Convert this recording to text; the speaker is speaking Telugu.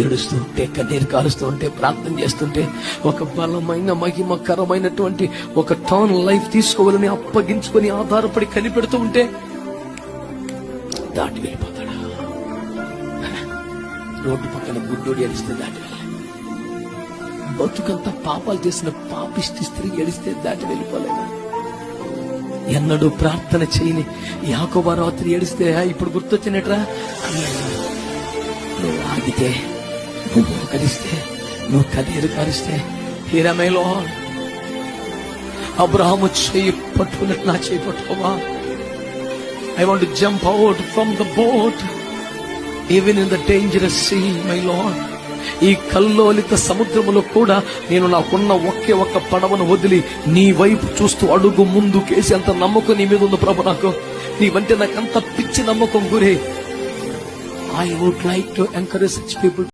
ఏడుస్తూ ఉంటే, కన్నీరు కారుస్తూ ఉంటే, ప్రార్థన చేస్తుంటే, ఒక బలమైన మహిమకరమైనటువంటి ఒక టర్న్ లైఫ్ తీసుకోవాలని అప్పగించుకొని ఆధారపడి కనిపెడుతూ ఉంటే దాటి వెళ్ళిపోతాడు. రోడ్డు పక్కన గుడ్డోడి ఏడిస్తే దాటి వెళ్ళి, బతుకంతా పాపాలు చేసిన పాపిష్టి స్త్రీ ఏడిస్తే దాటి వెళ్ళిపోలేదు. ఎన్నడూ ప్రార్థన చేయని యాకోబు రాత్రి ఏడిస్తే ఇప్పుడు గుర్తొచ్చినట్రా, నువ్వు ఆగితే, నువ్వు మోకరిస్తే, నువ్వు కన్నీరు కారిస్తే, హీరమేలో అబ్రహాము చేయి పట్టుకున్నట్టు నా చేయి పట్టుకోవా. I want to jump out from the boat even in the dangerous sea, my Lord. ఈ కల్లోలిత సముద్రములో కూడా నేను నాకున్న ఒకే ఒక్క పడవను వదిలి నీ వైపు చూస్తూ అడుగు ముందుకేసి అంత నమ్మకం నీ మీద ఉంది ప్రభు. నాకు నీవంటే నాకంత పిచ్చి నమ్మకం గురే. I would like to encourage such people.